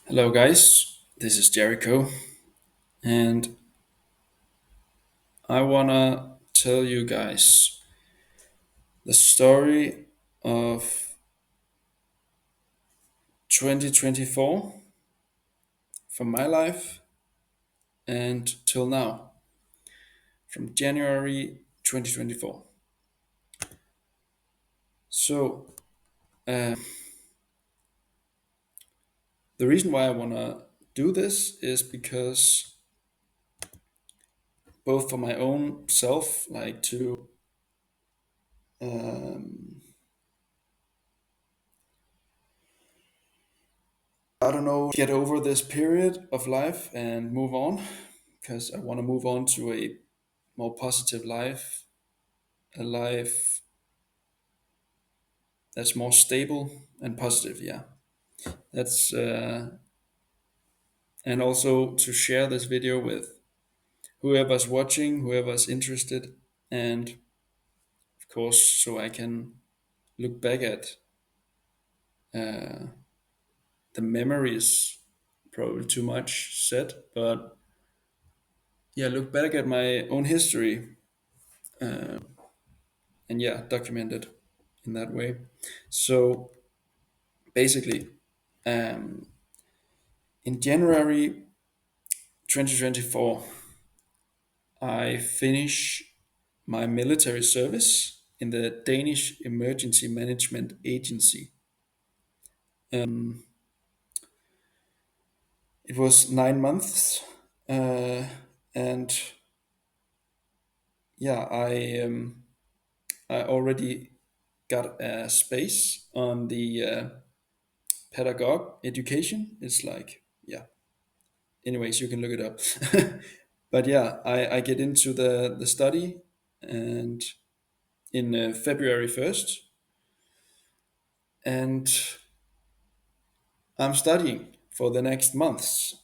Hello, guys. This is Jericho, and I wanna tell you guys the story of 2024 from my life and till now, from January 2024. So, the reason why I wanna do this is because both for my own self, like to um, I don't know, get over this period of life and move on, because I want to move on to a more positive life, a life that's more stable and positive. Yeah, that's and also to share this video with whoever's watching, whoever's interested, and of course, so I can look back at uh, the memories. Probably too much said, but yeah, look back at my own history and yeah, document it in that way. So basically, um, in January 2024, I finish my military service in the Danish Emergency Management Agency. It was 9 months, uh, and yeah, I already got a space on the pedagogue education. It's like yeah. Anyways, you can look it up. But yeah, I get into the study, and in February 1st, and I'm studying for the next months.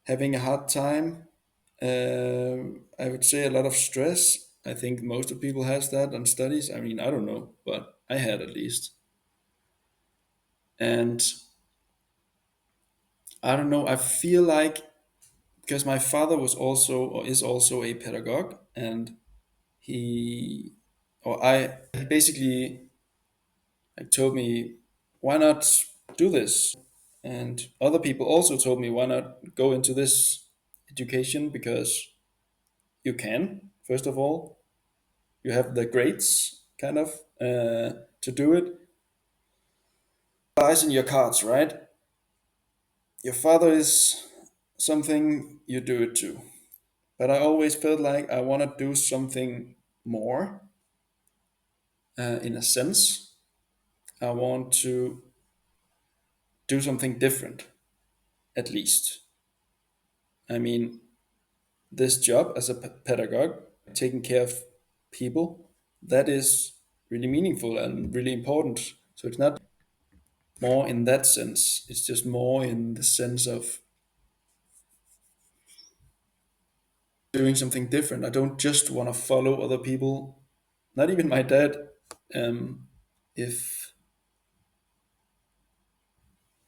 Having a hard time. I would say a lot of stress. I think most of people has that on studies. I mean, I don't know, but I had at least. And I don't know. I feel like because my father was also or is also a pedagogue, and he or I he basically like told me why not do this, and other people also told me why not go into this education because you can. First of all, you have the grades kind of to do it. Lies in your cards, right? Your father is something, you do it too. But I always felt like I want to do something more in a sense. I want to do something different, at least. I mean, this job as a pedagogue, taking care of people, that is really meaningful and really important. So it's not more in that sense. It's just more in the sense of doing something different. I don't just want to follow other people, not even my dad, um, if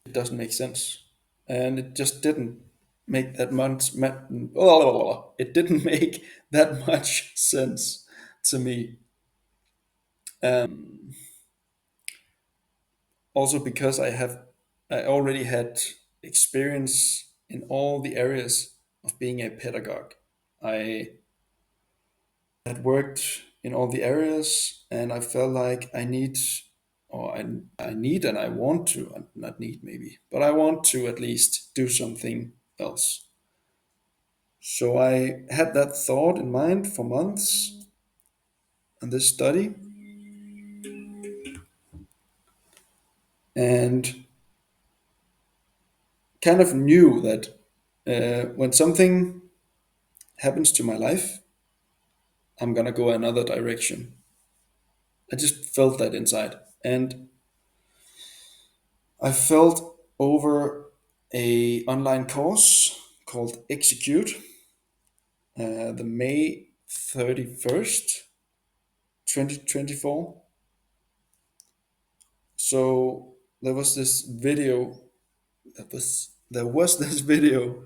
it doesn't make sense. And it just didn't make that much. It didn't make that much sense to me. Also because I already had experience in all the areas of being a pedagogue. I had worked in all the areas, and I felt like I need and I want to, not need maybe, but I want to at least do something else. So I had that thought in mind for months on this study, and kind of knew that when something happens to my life, I'm gonna go another direction. I just felt that inside, and I felt over a online course called Execute, the May 31st, 2024. So there was this video. There was this video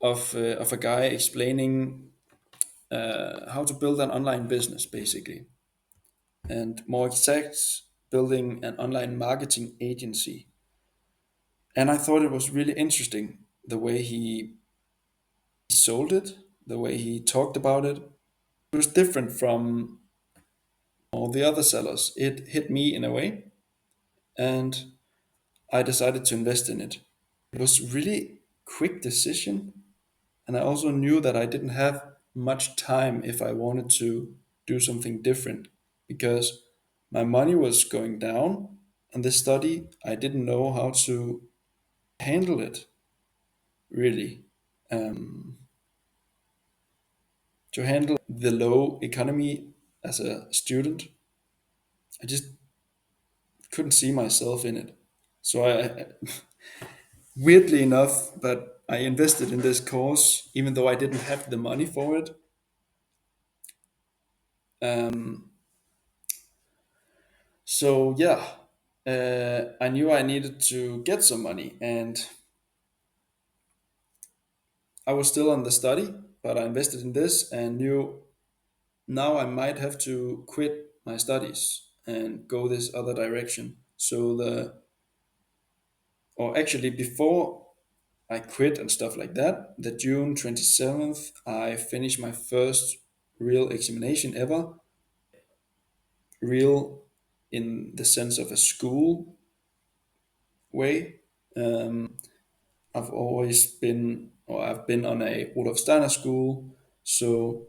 of a guy explaining how to build an online business, basically, and more exact, building an online marketing agency. And I thought it was really interesting the way he sold it, the way he talked about it. It was different from all the other sellers. It hit me in a way, and I decided to invest in it. It was really quick decision, and I also knew that I didn't have much time if I wanted to do something different because my money was going down on this study. I didn't know how to handle it really. Um, to handle the low economy as a student, I just couldn't see myself in it. So weirdly enough, but I invested in this course even though I didn't have the money for it. Um, so yeah, I knew I needed to get some money, and I was still on the study, but I invested in this and knew now I might have to quit my studies and go this other direction. So or actually before I quit and stuff like that, the June 27th, I finished my first real examination ever. Real in the sense of a school way. Um, I've always been, or I've been on a Rudolf Steiner school. So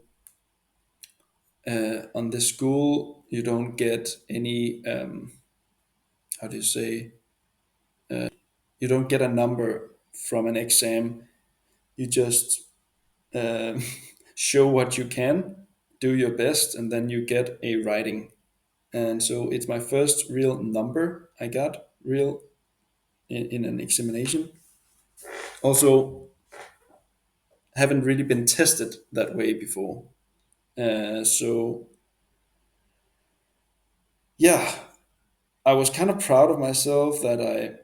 on this school, you don't get any, how do you say, you don't get a number from an exam. You just um, show what you can, do your best, and then you get a writing. And so it's my first real number I got real in an examination. Also, haven't really been tested that way before. So yeah, I was kind of proud of myself that I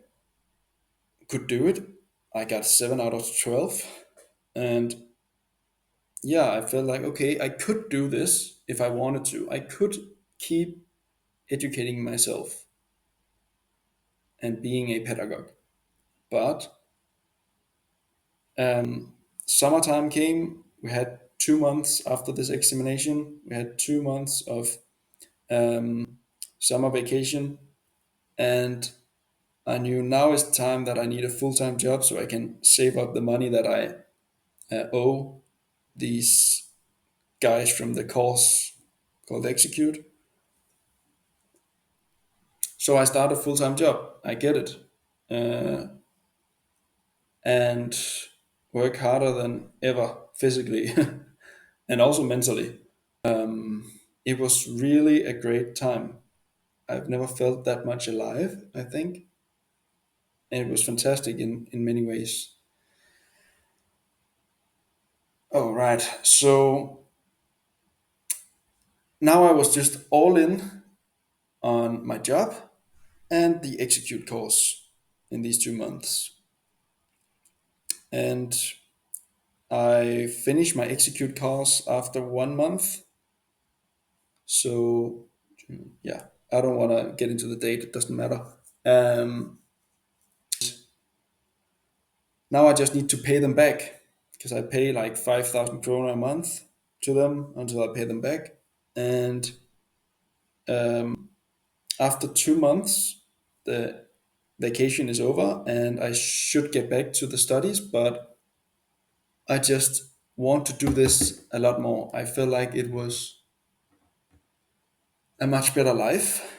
could do it. I got 7 out of 12, and yeah, I felt like okay, I could do this if I wanted to. I could keep educating myself and being a pedagogue. But summertime came. We had 2 months after this examination. We had 2 months of summer vacation, and I knew now is the time that I need a full time job so I can save up the money that I owe these guys from the course called Execute. So I start a full time job. I get it. Uh, and work harder than ever physically and also mentally. It was really a great time. I've never felt that much alive, I think. And it was fantastic in many ways. All right. So now I was just all in on my job and the execute course in these 2 months. And I finished my execute course after 1 month. So yeah, I don't want to get into the date. It doesn't matter. Um, Now I just need to pay them back because I pay like 5,000 kroner a month to them until I pay them back. And after 2 months, the vacation is over and I should get back to the studies, but I just want to do this a lot more. I feel like it was a much better life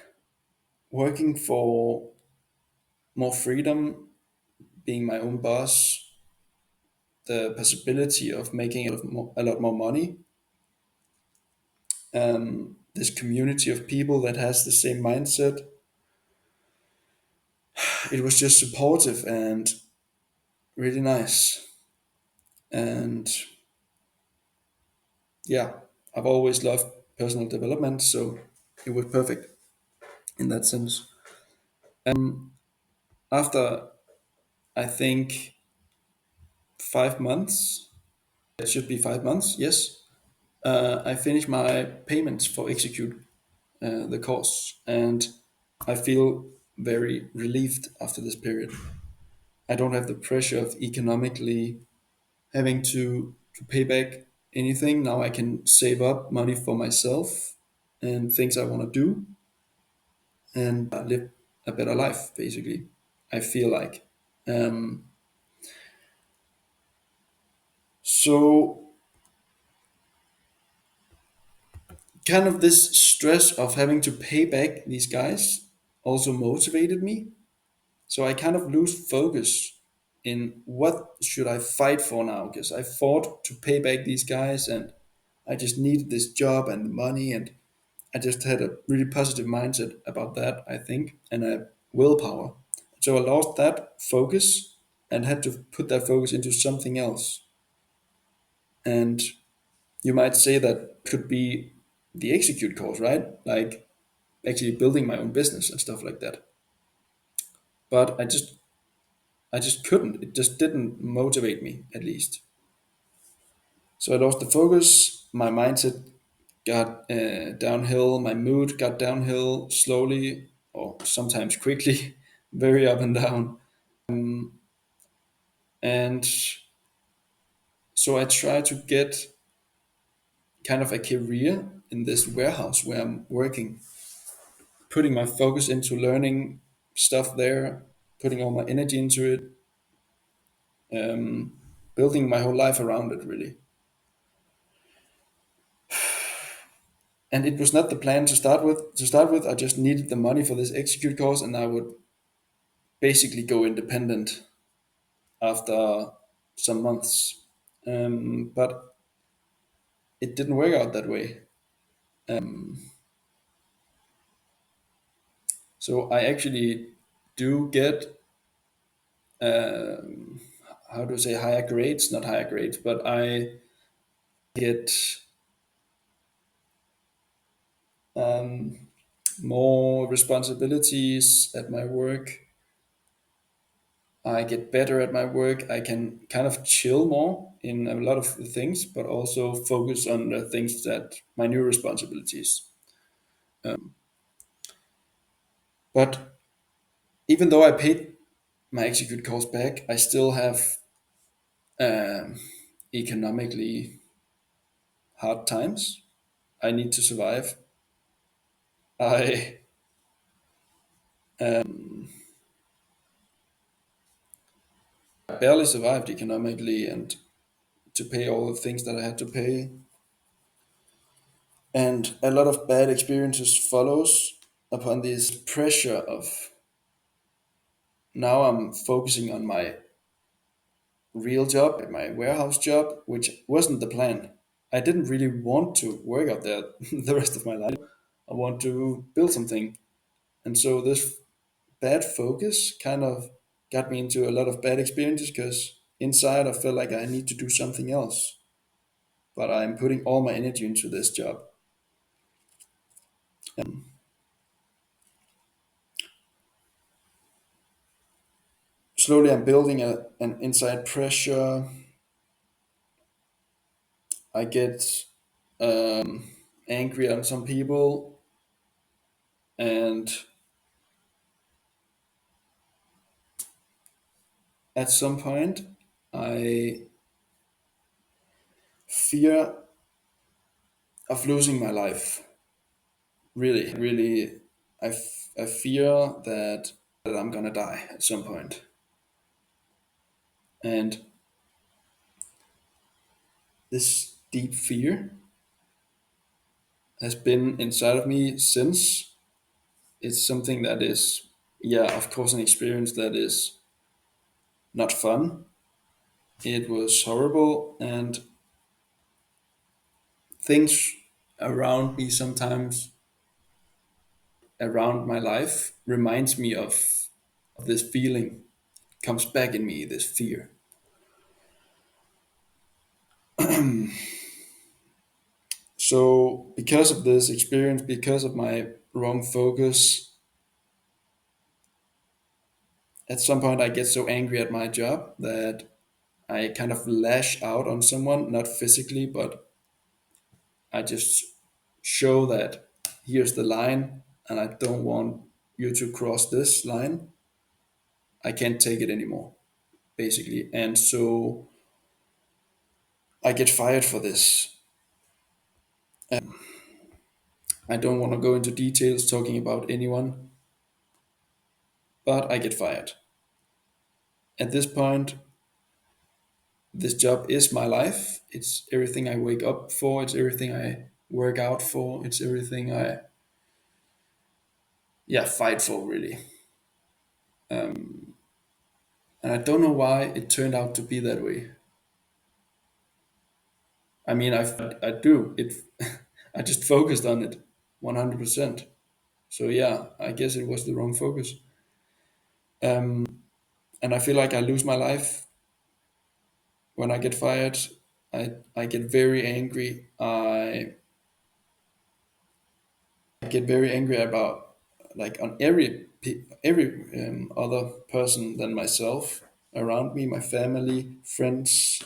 working for more freedom, being my own boss, the possibility of making a lot more money, this community of people that has the same mindset. It was just supportive and really nice. And yeah, I've always loved personal development, so it was perfect in that sense. After, I think, 5 months, it should be 5 months, yes, I finished my payments for execute the course, and I feel very relieved after this period. I don't have the pressure of economically having to pay back anything. Now I can save up money for myself and things I want to do and live a better life, basically. I feel like. Um, so, kind of this stress of having to pay back these guys also motivated me. So I kind of lose focus in what should I fight for now, because I fought to pay back these guys and I just needed this job and the money, and I just had a really positive mindset about that, I think, and a willpower. So I lost that focus and had to put that focus into something else. And you might say that could be the execute course, right? Like actually building my own business and stuff like that. But I just couldn't. It just didn't motivate me, at least. So I lost the focus. My mindset got downhill. My mood got downhill slowly, or sometimes quickly, very up and down. And so I tried to get kind of a career in this warehouse where I'm working, putting my focus into learning stuff there, putting all my energy into it, building my whole life around it, really. And it was not the plan to start with. To start with, I just needed the money for this execute course, and I would basically go independent after some months. But it didn't work out that way. So I actually do get how to say higher grades, not higher grades, but I get more responsibilities at my work. I get better at my work. I can kind of chill more in a lot of the things, but also focus on the things that my new responsibilities. But even though I paid my execute course back, I still have um, economically hard times. I need to survive. I barely survived economically, and to pay all the things that I had to pay, and a lot of bad experiences follows upon this pressure of now I'm focusing on my real job, my warehouse job, which wasn't the plan. I didn't really want to work out there the rest of my life. I want to build something. And so this bad focus kind of got me into a lot of bad experiences because inside I felt like I need to do something else. But I'm putting all my energy into this job. Slowly I'm building an inside pressure. I get angry on some people, and at some point I fear of losing my life. Really, really, I fear that I'm gonna die at some point. And this deep fear has been inside of me since. It's something that is, yeah, of course, an experience that is not fun. It was horrible, and things around me sometimes around my life reminds me of this feeling, comes back in me, this fear. So because of this experience, because of my wrong focus, at some point I get so angry at my job that I kind of lash out on someone, not physically, but I just show that here's the line and I don't want you to cross this line. I can't take it anymore, basically. And so I get fired for this. I don't want to go into details talking about anyone, but I get fired. At this point, this job is my life. It's everything I wake up for, it's everything I work out for, it's everything I, yeah, fight for, really. And I don't know why it turned out to be that way. I mean, I do it. I just focused on it 100%. So yeah, I guess it was the wrong focus. And I feel like I lose my life when I get fired. I get very angry. I get very angry about, like, on every other person than myself around me, my family, friends.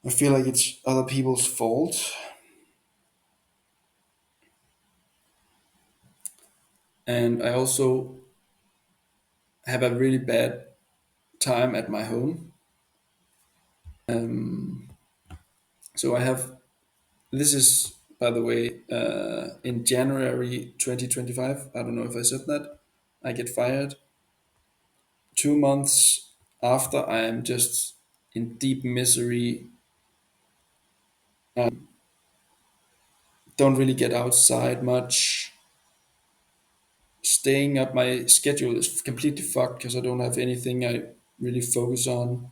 I feel like it's other people's fault, and I also have a really bad time at my home. So I have, this is, by the way, in January 2025. I don't know if I said that. I get fired 2 months after I am just in deep misery. Don't really get outside much. Staying up, my schedule is completely fucked because I don't have anything I really focus on.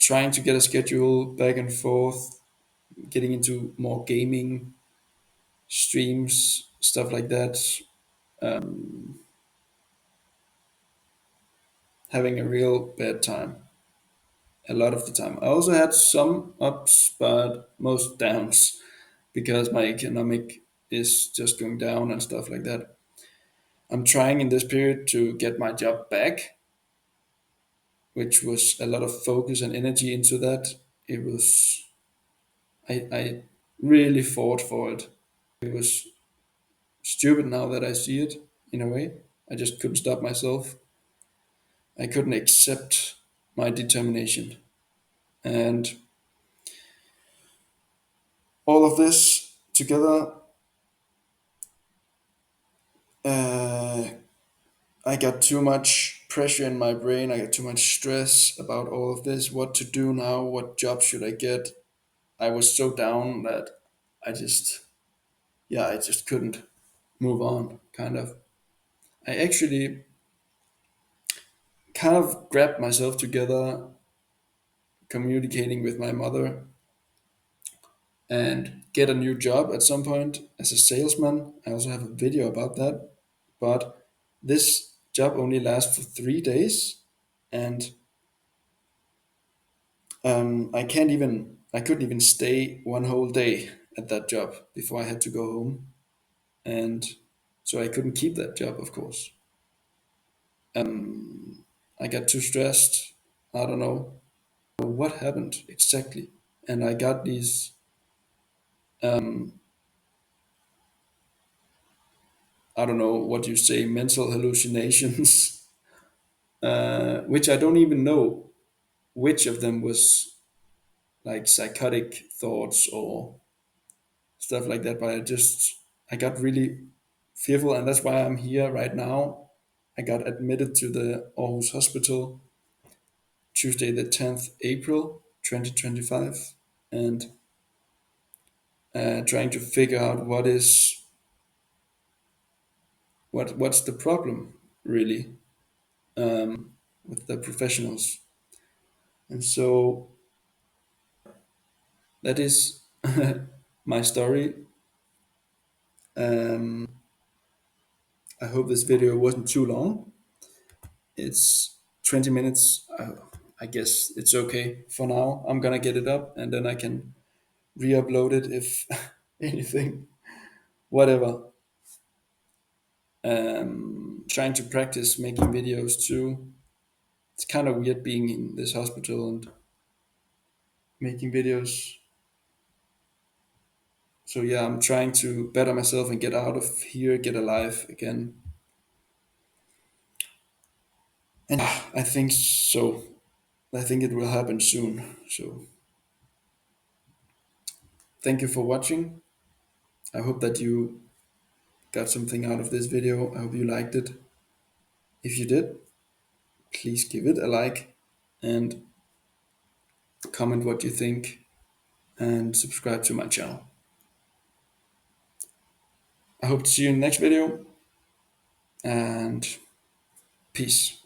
Trying to get a schedule back and forth, getting into more gaming streams, stuff like that. Having a real bad time a lot of the time. I also had some ups, but most downs because my economic is just going down and stuff like that. I'm trying in this period to get my job back, which was a lot of focus and energy into that. It was, I really fought for it. It was stupid now that I see it in a way. I just couldn't stop myself. I couldn't accept my determination. And all of this together, uh, I got too much pressure in my brain. I got too much stress about all of this. What to do now? What job should I get? I was so down that I just, yeah, I just couldn't move on, kind of. I actually kind of grabbed myself together, communicating with my mother, and get a new job at some point as a salesman. I also have a video about that. But this job only lasts for 3 days, and I couldn't even stay one whole day at that job before I had to go home. And so I couldn't keep that job, of course. I got too stressed. I don't know what happened exactly. And I got these, I don't know what you say, mental hallucinations, which I don't even know which of them was like psychotic thoughts or stuff like that. But I got really fearful, and that's why I'm here right now. I got admitted to the Aarhus Hospital Tuesday, the 10th April 2025, and trying to figure out what's the problem really, with the professionals. And so that is my story. I hope this video wasn't too long. It's 20 minutes. I guess it's okay for now. I'm gonna get it up and then I can re-upload it if anything, whatever. Trying to practice making videos too. It's kind of weird being in this hospital and making videos. So yeah, I'm trying to better myself and get out of here, get alive again. And I think so. I think it will happen soon. So thank you for watching. I hope that you got something out of this video. I hope you liked it. If you did, please give it a like and comment what you think and subscribe to my channel. I hope to see you in the next video and peace.